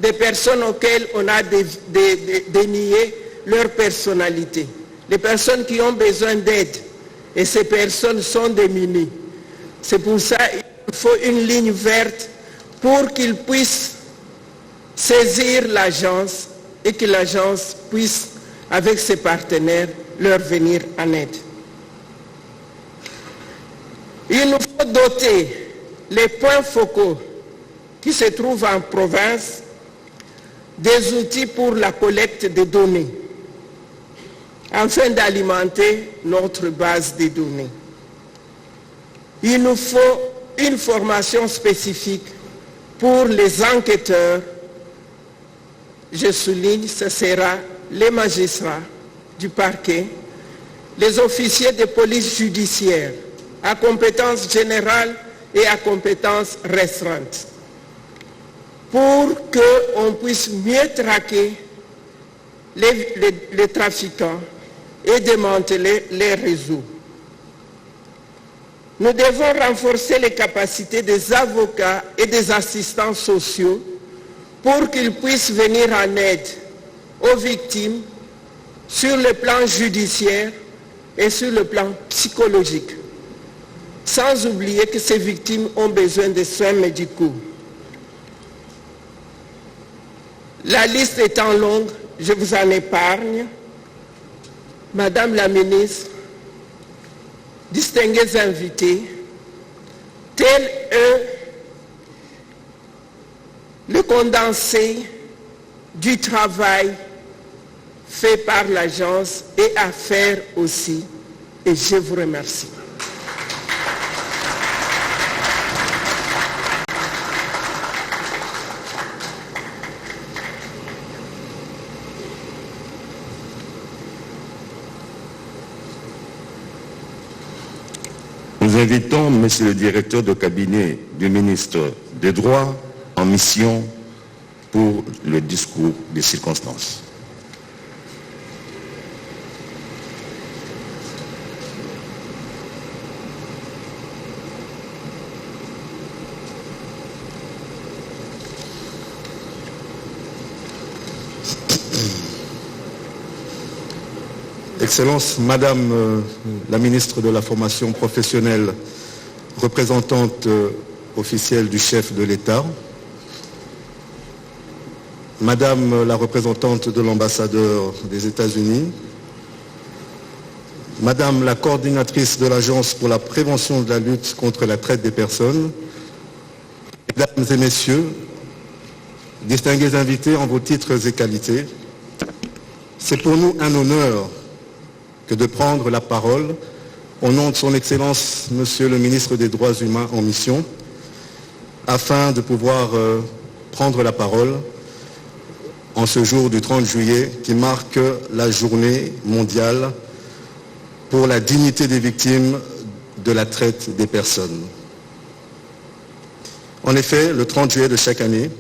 des personnes auxquelles on a dénié leur personnalité, les personnes qui ont besoin d'aide, et ces personnes sont démunies. C'est pour ça qu'il faut une ligne verte pour qu'ils puissent saisir l'agence et que l'agence puisse, avec ses partenaires, leur venir en aide. Il nous faut doter les points focaux qui se trouvent en province des outils pour la collecte des données, afin d'alimenter notre base de données. Il nous faut une formation spécifique pour les enquêteurs. Je souligne, ce sera les magistrats du parquet, les officiers de police judiciaire à compétences générales et à compétences restreintes, pour qu'on puisse mieux traquer les trafiquants et démanteler les réseaux. Nous devons renforcer les capacités des avocats et des assistants sociaux pour qu'ils puissent venir en aide aux victimes sur le plan judiciaire et sur le plan psychologique. Sans oublier que ces victimes ont besoin de soins médicaux. La liste étant longue, je vous en épargne. Madame la ministre, distingués invités, tel est le condensé du travail fait par l'agence et à faire aussi. Et je vous remercie. Nous invitons Monsieur le directeur de cabinet du ministre des Droits en mission pour le discours des circonstances. Excellence, Madame la ministre de la formation professionnelle, représentante officielle du chef de l'État, Madame la représentante de l'ambassadeur des États-Unis, Madame la coordinatrice de l'Agence pour la prévention de la lutte contre la traite des personnes, Mesdames et Messieurs, distingués invités en vos titres et qualités, c'est pour nous un honneur que de prendre la parole au nom de son Excellence, Monsieur le ministre des Droits humains en mission, afin de pouvoir prendre la parole en ce jour du 30 juillet qui marque la journée mondiale pour la dignité des victimes de la traite des personnes. En effet, le 30 juillet de chaque année,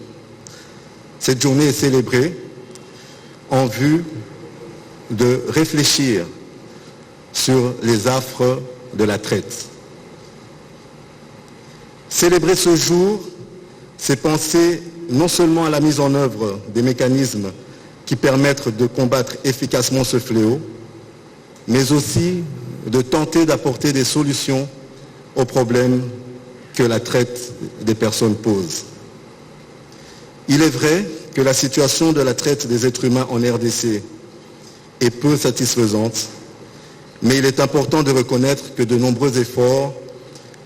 cette journée est célébrée en vue de réfléchir sur les affres de la traite. Célébrer ce jour, c'est penser non seulement à la mise en œuvre des mécanismes qui permettent de combattre efficacement ce fléau, mais aussi de tenter d'apporter des solutions aux problèmes que la traite des personnes pose. Il est vrai que la situation de la traite des êtres humains en RDC est peu satisfaisante, mais il est important de reconnaître que de nombreux efforts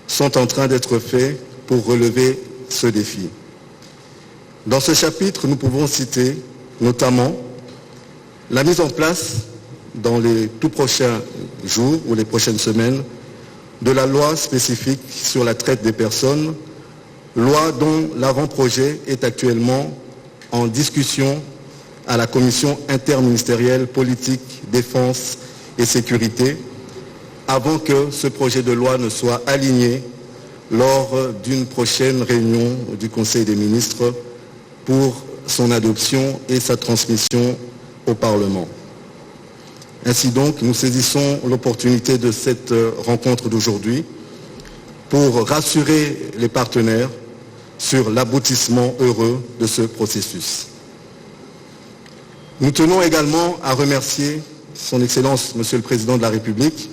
sont en train d'être faits pour relever ce défi. Dans ce chapitre, nous pouvons citer notamment la mise en place dans les tout prochains jours ou les prochaines semaines de la loi spécifique sur la traite des personnes, loi dont l'avant-projet est actuellement en discussion à la commission interministérielle politique, défense et sécurité, avant que ce projet de loi ne soit aligné lors d'une prochaine réunion du Conseil des ministres pour son adoption et sa transmission au Parlement. Ainsi donc, nous saisissons l'opportunité de cette rencontre d'aujourd'hui pour rassurer les partenaires sur l'aboutissement heureux de ce processus. Nous tenons également à remercier Son Excellence, Monsieur le Président de la République,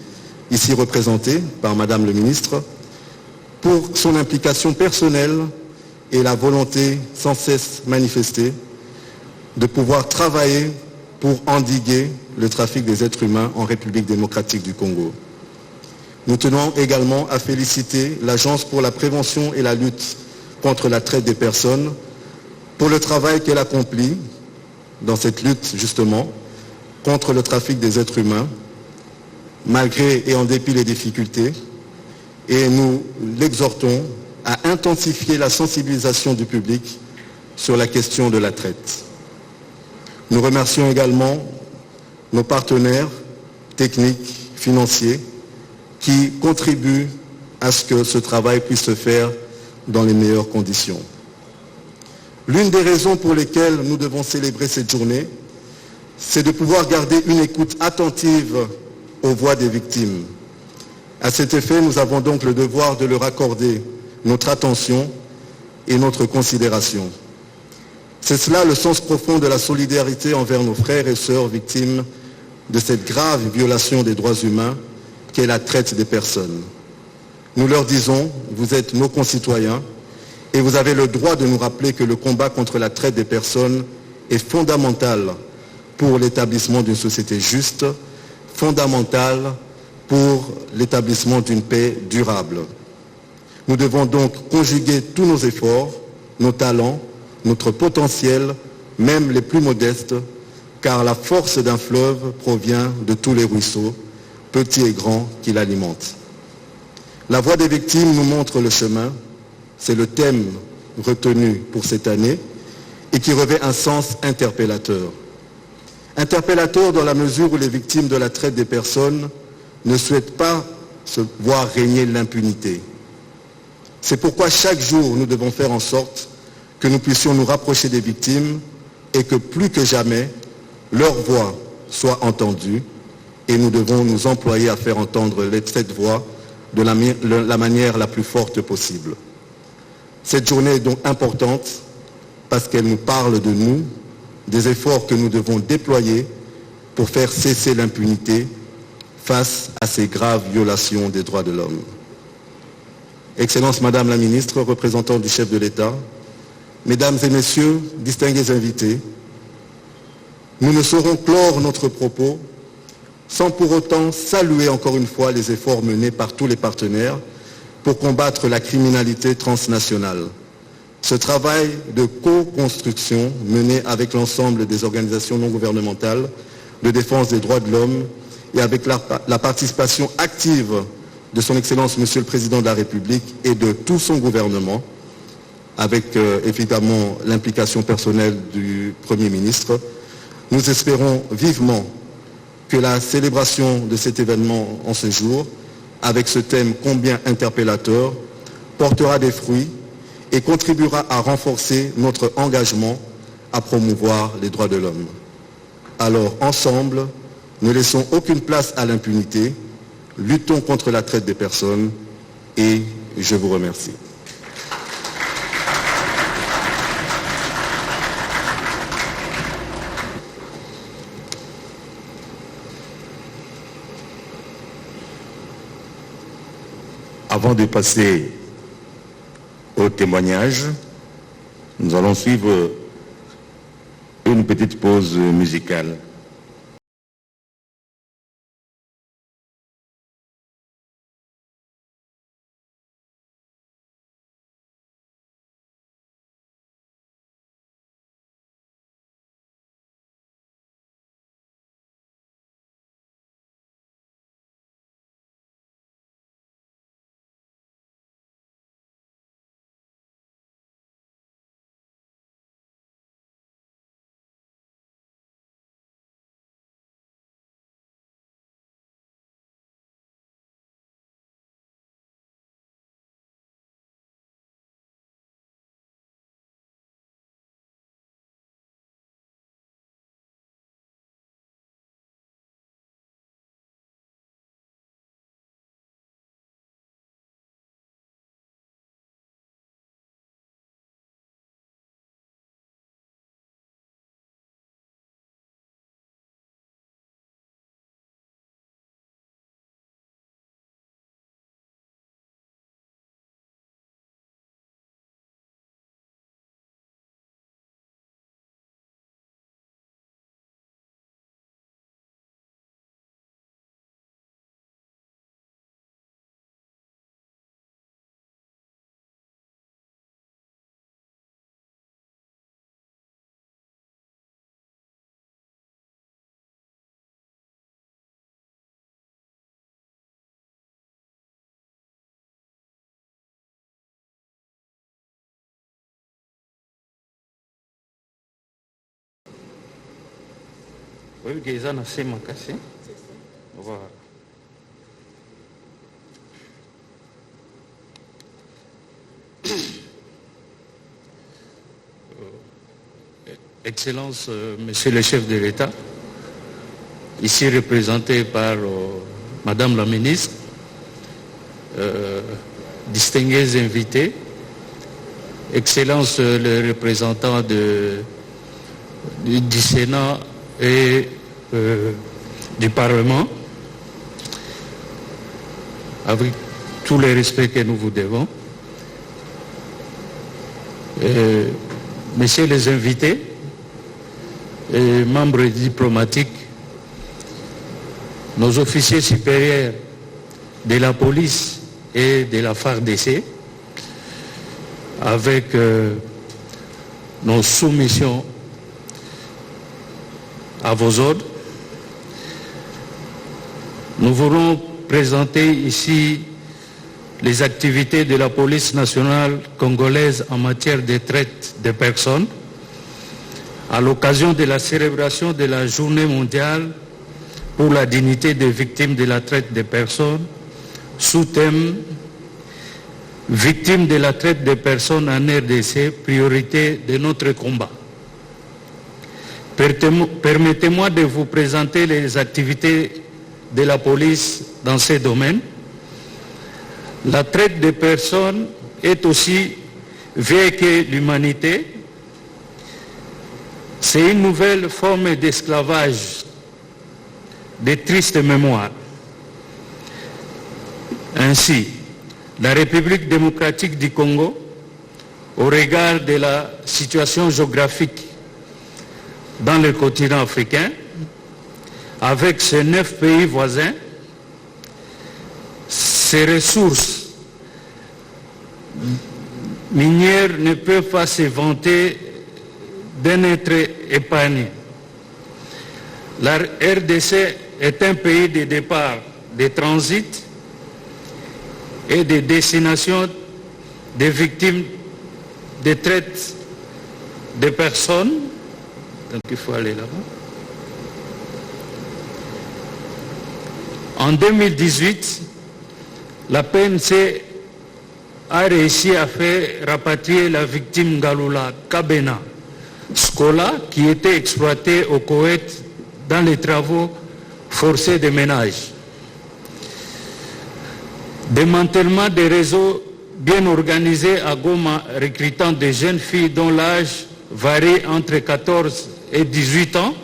ici représenté par Madame le Ministre, pour son implication personnelle et la volonté sans cesse manifestée de pouvoir travailler pour endiguer le trafic des êtres humains en République démocratique du Congo. Nous tenons également à féliciter l'Agence pour la prévention et la lutte contre la traite des personnes pour le travail qu'elle accomplit dans cette lutte justement contre le trafic des êtres humains, malgré et en dépit des difficultés, et nous l'exhortons à intensifier la sensibilisation du public sur la question de la traite. Nous remercions également nos partenaires techniques, financiers, qui contribuent à ce que ce travail puisse se faire dans les meilleures conditions. L'une des raisons pour lesquelles nous devons célébrer cette journée, c'est de pouvoir garder une écoute attentive aux voix des victimes. À cet effet, nous avons donc le devoir de leur accorder notre attention et notre considération. C'est cela le sens profond de la solidarité envers nos frères et sœurs victimes de cette grave violation des droits humains qu'est la traite des personnes. Nous leur disons, vous êtes nos concitoyens et vous avez le droit de nous rappeler que le combat contre la traite des personnes est fondamental pour l'établissement d'une société juste, fondamental pour l'établissement d'une paix durable. Nous devons donc conjuguer tous nos efforts, nos talents, notre potentiel, même les plus modestes, car la force d'un fleuve provient de tous les ruisseaux, petits et grands, qui l'alimentent. La voix des victimes nous montre le chemin, c'est le thème retenu pour cette année et qui revêt un sens interpellateur. Interpellateur dans la mesure où les victimes de la traite des personnes ne souhaitent pas se voir régner l'impunité. C'est pourquoi chaque jour nous devons faire en sorte que nous puissions nous rapprocher des victimes et que plus que jamais, leur voix soit entendue et nous devons nous employer à faire entendre cette voix de la manière la plus forte possible. Cette journée est donc importante parce qu'elle nous parle de nous, des efforts que nous devons déployer pour faire cesser l'impunité face à ces graves violations des droits de l'homme. Excellence Madame la Ministre, représentante du chef de l'État, Mesdames et Messieurs, distingués invités, nous ne saurons clore notre propos sans pour autant saluer encore une fois les efforts menés par tous les partenaires pour combattre la criminalité transnationale. Ce travail de co-construction mené avec l'ensemble des organisations non gouvernementales de défense des droits de l'homme et avec la participation active de son Excellence Monsieur le Président de la République et de tout son gouvernement, avec évidemment l'implication personnelle du Premier ministre, nous espérons vivement que la célébration de cet événement en ce jour, avec ce thème combien interpellateur, portera des fruits et contribuera à renforcer notre engagement à promouvoir les droits de l'homme. Alors, ensemble, ne laissons aucune place à l'impunité, luttons contre la traite des personnes et je vous remercie. Avant de passer au témoignage, nous allons suivre une petite pause musicale. Oui, que ça n'a pas cassé. Voilà. Excellence, Monsieur le chef de l'État, ici représenté par Madame la ministre, distingués invités, Excellence le représentant du Sénat et du Parlement, avec tous les respects que nous vous devons. Messieurs les invités et membres diplomatiques, nos officiers supérieurs de la police et de la FARDC, avec nos soumissions à vos ordres, nous voulons présenter ici les activités de la police nationale congolaise en matière de traite des personnes à l'occasion de la célébration de la journée mondiale pour la dignité des victimes de la traite des personnes, sous thème « Victimes de la traite des personnes en RDC, priorité de notre combat ». Permettez-moi de vous présenter les activités de la police dans ces domaines. La traite des personnes est aussi vieille que l'humanité. C'est une nouvelle forme d'esclavage, de triste mémoire. Ainsi, la République démocratique du Congo, au regard de la situation géographique dans le continent africain, avec ses 9 pays voisins, ses ressources minières ne peuvent pas se vanter d'en être épargnées. La RDC est un pays de départ, de transit et de destination des victimes de traite des personnes. Donc il faut aller là-bas. En 2018, la PNC a réussi à faire rapatrier la victime Galula Kabena Skola, qui était exploitée au Koweït dans les travaux forcés de ménage. Démantèlement des réseaux bien organisés à Goma recrutant des jeunes filles dont l'âge varie entre 14 et 18 ans,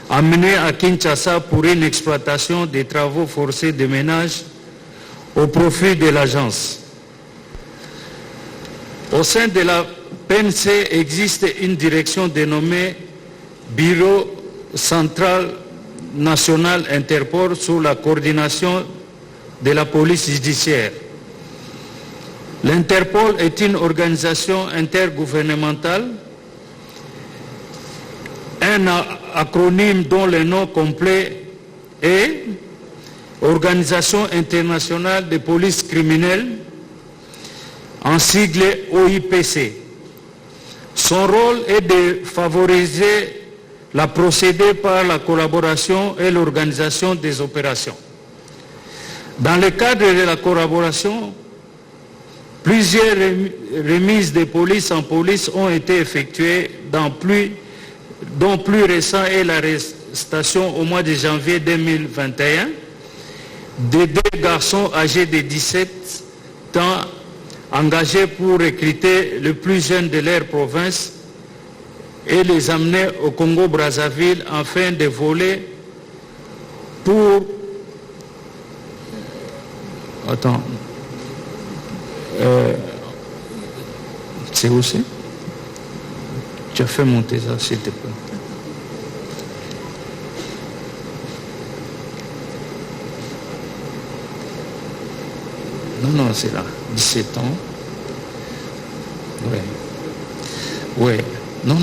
amenées à Kinshasa pour une exploitation des travaux forcés de ménage au profit de l'agence. Au sein de la PNC existe une direction dénommée Bureau Central National Interpol sous la coordination de la police judiciaire. L'Interpol est une organisation intergouvernementale, un acronyme dont le nom complet est Organisation internationale de police criminelle, en sigle OIPC. Son rôle est de favoriser la procédure par la collaboration et l'organisation des opérations. Dans le cadre de la collaboration, plusieurs remises de police en police ont été effectuées, dont plus récent est l'arrestation au mois de janvier 2021 de 2 garçons âgés de 17 ans engagés pour recruter le plus jeune de leur province et les amener au Congo-Brazzaville afin de voler pour... Attends. C'est où c'est? Tu as fait monter ça, s'il te plaît. Non, c'est là. 17 ans. Ouais. Ouais. Non,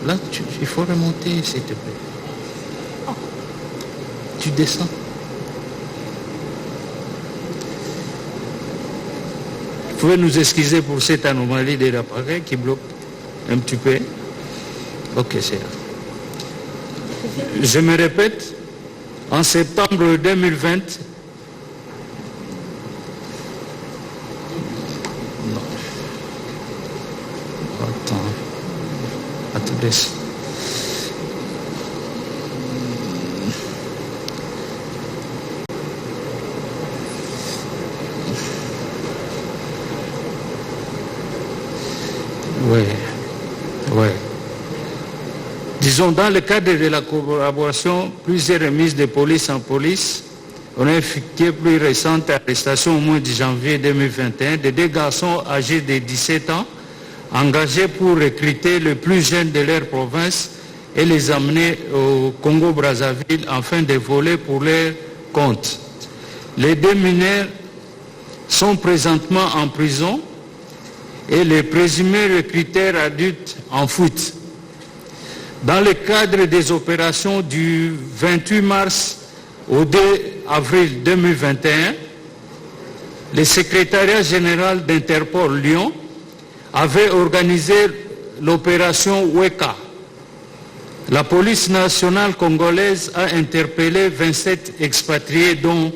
là, il faut remonter, s'il te plaît. Tu descends. Vous pouvez nous excuser pour cette anomalie de l'appareil qui bloque un petit peu. Ok, c'est là. Je me répète, en septembre 2020, attendez. Oui. Disons, dans le cadre de la collaboration, plusieurs remises de police en police, on a effectué plus récente arrestation au mois de janvier 2021 de 2 garçons âgés de 17 ans, engagés pour recruter les plus jeunes de leur province et les amener au Congo-Brazzaville afin de voler pour leur compte. Les 2 mineurs sont présentement en prison et les présumés recruteurs adultes en fuite. Dans le cadre des opérations du 28 mars au 2 avril 2021, le secrétariat général d'Interpol Lyon avait organisé l'opération Weka. La police nationale congolaise a interpellé 27 expatriés, dont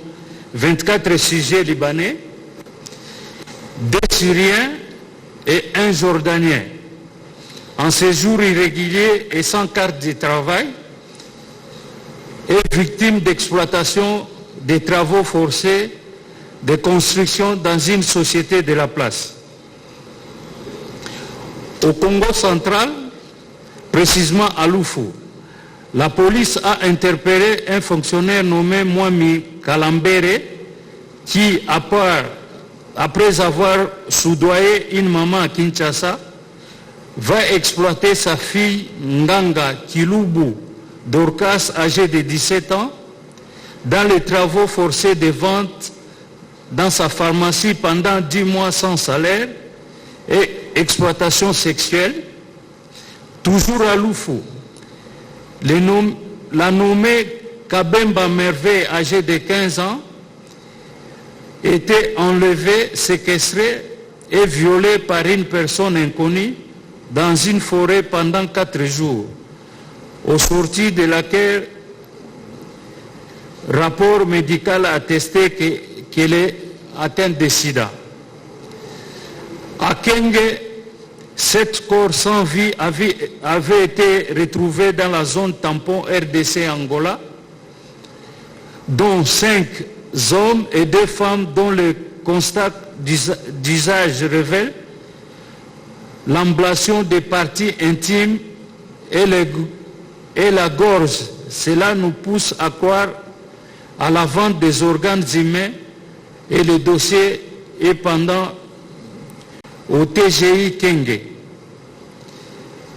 24 sujets libanais, 2 Syriens et 1 Jordanien, en séjour irrégulier et sans carte de travail, et victimes d'exploitation des travaux forcés de construction dans une société de la place. Au Congo central, précisément à Loufou, la police a interpellé un fonctionnaire nommé Mwami Kalambere qui, après avoir soudoyé une maman à Kinshasa, va exploiter sa fille Nganga Kilubu Dorcas, âgée de 17 ans, dans les travaux forcés de vente dans sa pharmacie pendant 10 mois sans salaire et exploitation sexuelle. Toujours à Loufou, la nommée Kabemba Merveille, âgée de 15 ans, était enlevée, séquestrée et violée par une personne inconnue dans une forêt pendant 4 jours, au sorti de laquelle rapport médical a attesté qu'elle est atteinte de sida. À Kenge, 7 corps sans vie avaient été retrouvés dans la zone tampon RDC Angola, dont 5 hommes et 2 femmes dont le constat d'usage révèle l'ablation des parties intimes et la gorge. Cela nous pousse à croire à la vente des organes humains et le dossier est pendant au TGI Kenge.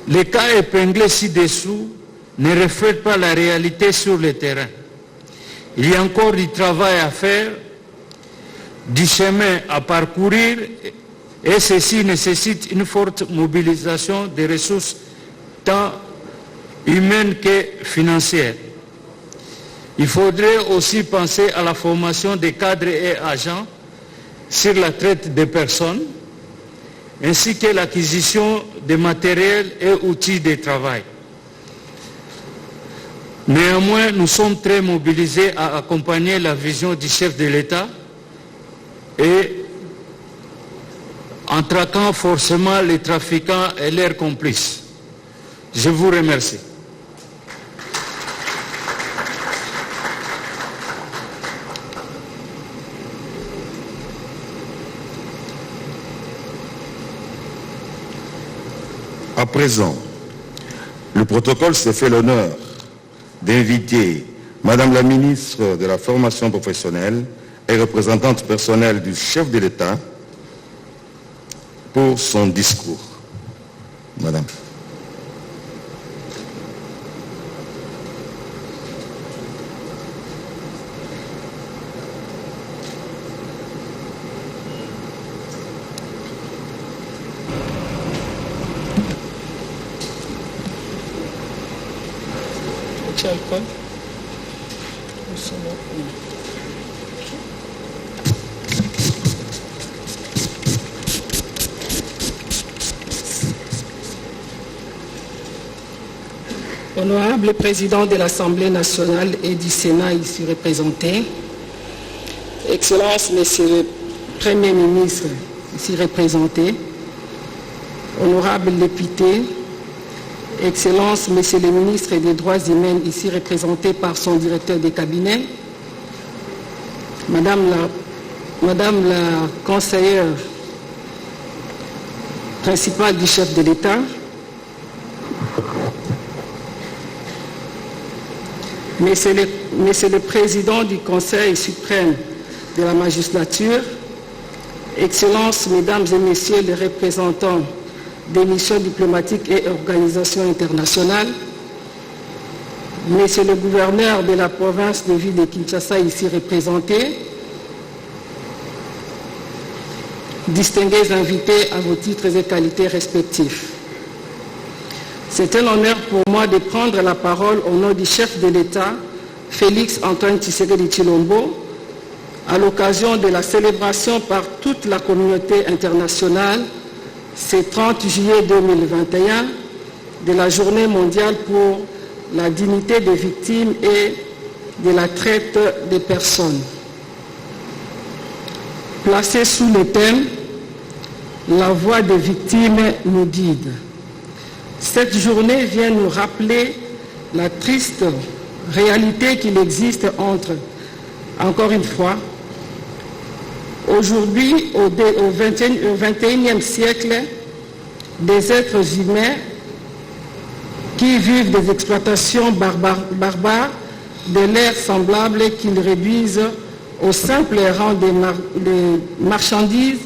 Les cas épinglés ci-dessous ne reflètent pas la réalité sur le terrain. Il y a encore du travail à faire, du chemin à parcourir, et ceci nécessite une forte mobilisation des ressources tant humaines que financières. Il faudrait aussi penser à la formation des cadres et agents sur la traite des personnes, ainsi que l'acquisition de matériel et outils de travail. Néanmoins, nous sommes très mobilisés à accompagner la vision du chef de l'État et en traquant forcément les trafiquants et leurs complices. Je vous remercie. À présent, le protocole se fait l'honneur d'inviter Madame la ministre de la Formation professionnelle et représentante personnelle du chef de l'État pour son discours. Madame. Honorable Président de l'Assemblée nationale et du Sénat ici représenté, Excellences, Monsieur le Premier ministre ici représenté, honorables députés, Excellences, Monsieur le ministre des Droits humains ici représenté par son directeur de cabinet, Madame la conseillère principale du chef de l'État, Monsieur le Président du Conseil suprême de la magistrature, Excellences, Mesdames et Messieurs les représentants des missions diplomatiques et organisations internationales, Monsieur le gouverneur de la province de ville de Kinshasa ici représenté, distingués invités à vos titres et qualités respectifs. C'est un honneur pour moi de prendre la parole au nom du chef de l'État, Félix Antoine Tshisekedi Tshilombo, à l'occasion de la célébration par toute la communauté internationale, ce 30 juillet 2021, de la Journée mondiale pour la dignité des victimes et de la traite des personnes. Placée sous le thème « La voix des victimes nous guide ». Cette journée vient nous rappeler la triste réalité qu'il existe entre, encore une fois, aujourd'hui, au XXIe siècle, des êtres humains qui vivent des exploitations barbares de leurs semblables qu'ils réduisent au simple rang des marchandises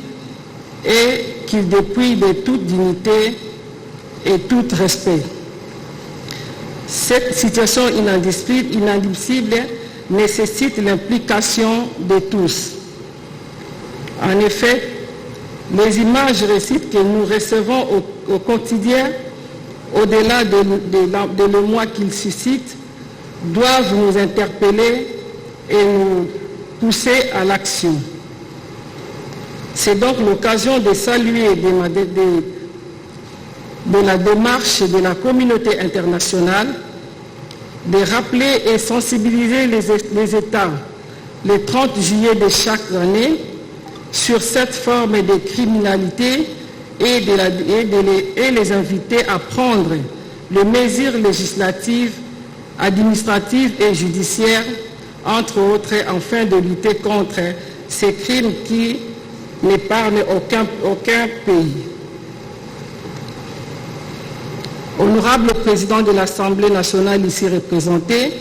et qu'ils dépouillent de toute dignité et tout respect. Cette situation inadmissible nécessite l'implication de tous. En effet, les images récentes que nous recevons au quotidien, au-delà de l'émoi qu'ils suscitent, doivent nous interpeller et nous pousser à l'action. C'est donc l'occasion de saluer de la démarche de la communauté internationale, de rappeler et sensibiliser les États le 30 juillet de chaque année sur cette forme de criminalité et les inviter à prendre les mesures législatives, administratives et judiciaires, entre autres, afin de lutter contre ces crimes qui n'épargnent aucun pays. Honorable Président de l'Assemblée nationale ici représenté,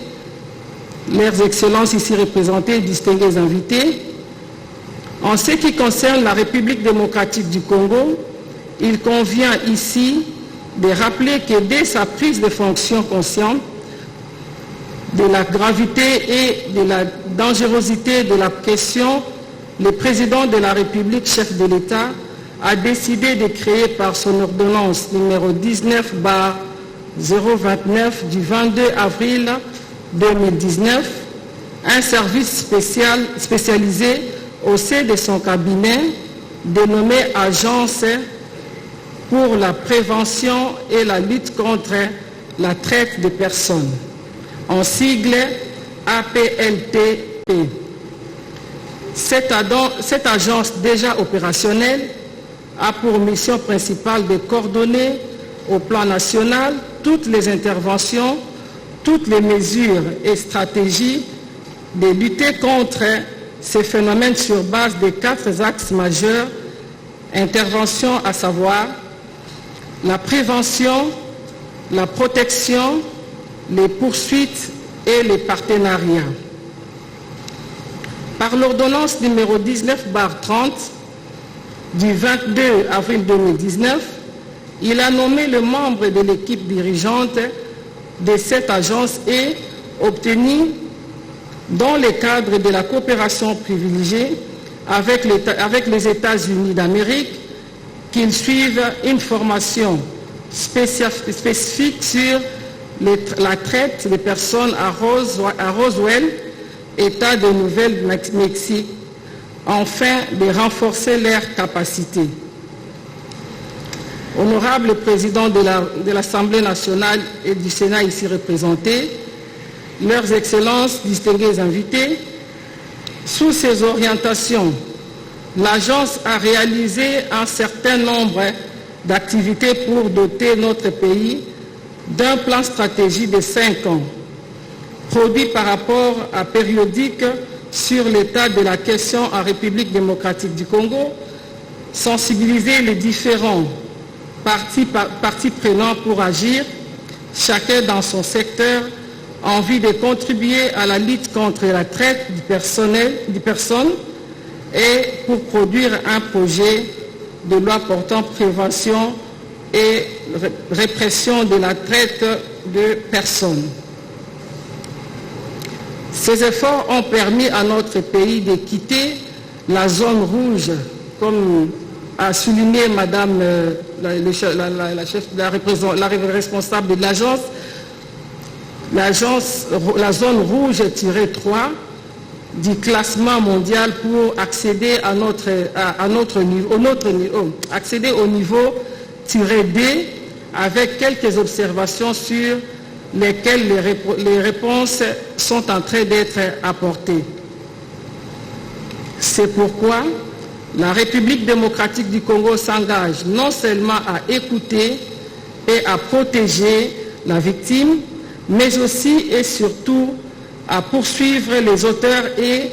leurs excellences ici représentées, distingués invités, en ce qui concerne la République démocratique du Congo, il convient ici de rappeler que dès sa prise de fonction consciente de la gravité et de la dangerosité de la question, le président de la République, chef de l'État, a décidé de créer par son ordonnance numéro 19/029 du 22 avril 2019 un service spécialisé au sein de son cabinet dénommé Agence pour la prévention et la lutte contre la traite des personnes, en sigle APLTP. Cette agence déjà opérationnelle a pour mission principale de coordonner au plan national toutes les interventions, toutes les mesures et stratégies de lutter contre ces phénomènes sur base de 4 axes majeurs, interventions à savoir la prévention, la protection, les poursuites et les partenariats. Par l'ordonnance numéro 19/30 du 22 avril 2019, il a nommé le membre de l'équipe dirigeante de cette agence et obtenu, dans le cadre de la coopération privilégiée avec les États-Unis d'Amérique, qu'ils suivent une formation spécifique sur la traite des personnes à Roswell, État de Nouvelle-Mexique, afin de renforcer leurs capacités. Honorable Président de l'Assemblée nationale et du Sénat ici représentés, Leurs Excellences, distingués invités, sous ces orientations, l'Agence a réalisé un certain nombre d'activités pour doter notre pays d'un plan stratégique de 5 ans, produit par rapport à périodique sur l'état de la question en République démocratique du Congo, sensibiliser les différents parties prenantes pour agir, chacun dans son secteur, en vue de contribuer à la lutte contre la traite des personnes et pour produire un projet de loi portant prévention et répression de la traite de personnes. Ces efforts ont permis à notre pays de quitter la zone rouge, comme a souligné Madame la responsable de l'agence, la zone rouge-3 du classement mondial pour accéder accéder au niveau -D avec quelques observations sur lesquelles les réponses sont en train d'être apportées. C'est pourquoi la République démocratique du Congo s'engage non seulement à écouter et à protéger la victime, mais aussi et surtout à poursuivre les auteurs et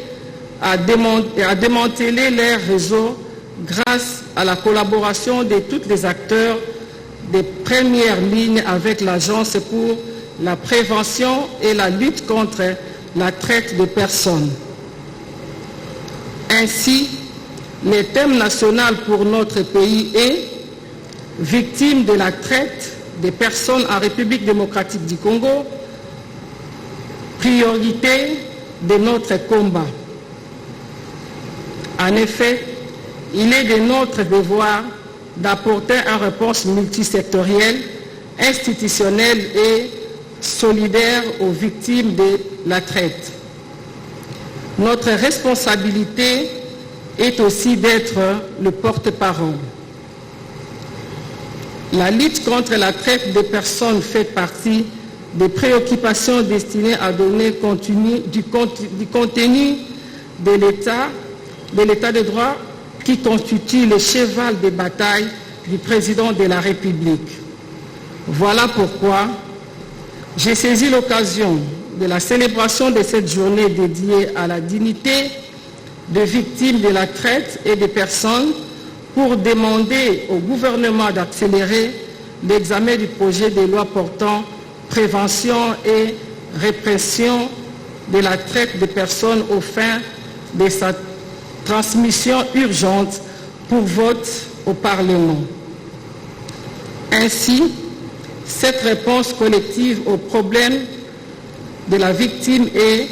à démanteler leurs réseaux grâce à la collaboration de tous les acteurs des premières lignes avec l'Agence pour la prévention et la lutte contre la traite de personnes. Ainsi, le thème national pour notre pays est « Victime de la traite des personnes en République démocratique du Congo, priorité de notre combat ». En effet, il est de notre devoir d'apporter une réponse multisectorielle, institutionnelle et solidaire aux victimes de la traite. Notre responsabilité est aussi d'être le porte-parole. La lutte contre la traite des personnes fait partie des préoccupations destinées à donner du contenu de l'État de droit qui constitue le cheval de bataille du président de la République. Voilà pourquoi j'ai saisi l'occasion de la célébration de cette journée dédiée à la dignité des victimes de la traite et des personnes pour demander au gouvernement d'accélérer l'examen du projet de loi portant prévention et répression de la traite des personnes aux fins de sa transmission urgente pour vote au Parlement. Ainsi, cette réponse collective au problème de la victime est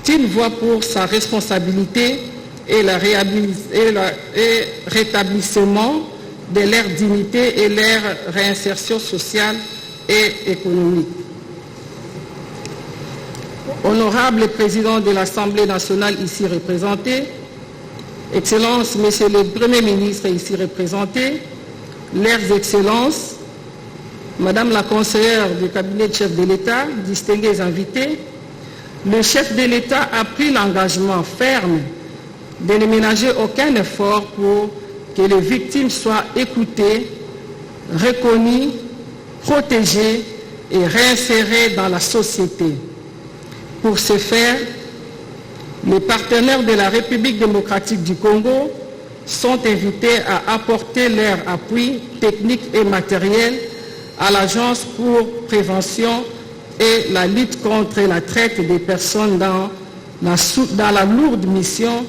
une voie pour sa responsabilité et le rétablissement de leur dignité et leur réinsertion sociale et économique. Honorable Président de l'Assemblée nationale ici représenté, Excellences, Monsieur le Premier ministre ici représenté, Leurs Excellences, Madame la conseillère du cabinet de chef de l'État, distingués invités, le chef de l'État a pris l'engagement ferme de ne ménager aucun effort pour que les victimes soient écoutées, reconnues, protégées et réinsérées dans la société. Pour ce faire, les partenaires de la République démocratique du Congo sont invités à apporter leur appui technique et matériel à l'Agence pour prévention et la lutte contre la traite des personnes dans la lourde mission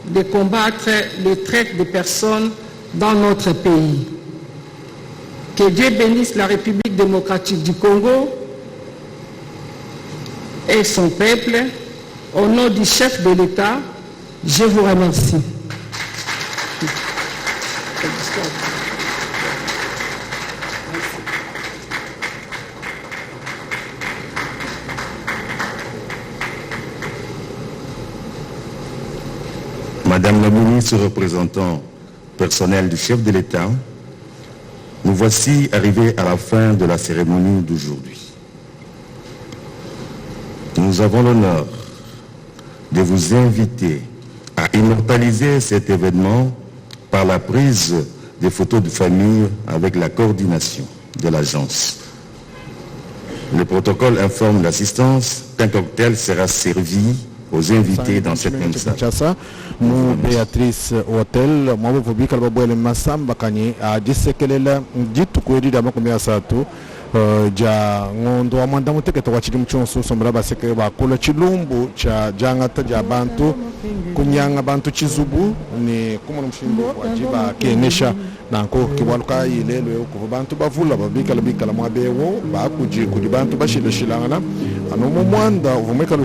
de combattre les traites des personnes dans notre pays. Que Dieu bénisse la République démocratique du Congo et son peuple. Au nom du chef de l'État, je vous remercie. Madame la ministre représentant personnel du chef de l'État, Nous voici arrivés à la fin de la cérémonie d'aujourd'hui. Nous avons l'honneur de vous inviter à immortaliser cet événement par la prise des photos de famille avec la coordination de l'agence. Le protocole informe l'assistance qu'un cocktail sera servi aux invités dans cette même salle. Mu Beatrice Hotel mwabuvubika babwele masamba kanye ajisekelela jitu kwedida makumya satu ja ngondo wa mwanda muteke to wachili mchonso sombra baseke bakola chilumbu cha jangata ja bantu kunyanga bantu chizubu ni kumu mshimbo wajiba kenesha nanko kiwaluka ilelo ko bantu bavula babika labika la mwabewo bakuji kudi bantu bashile shilangana anomo mwanda vumeka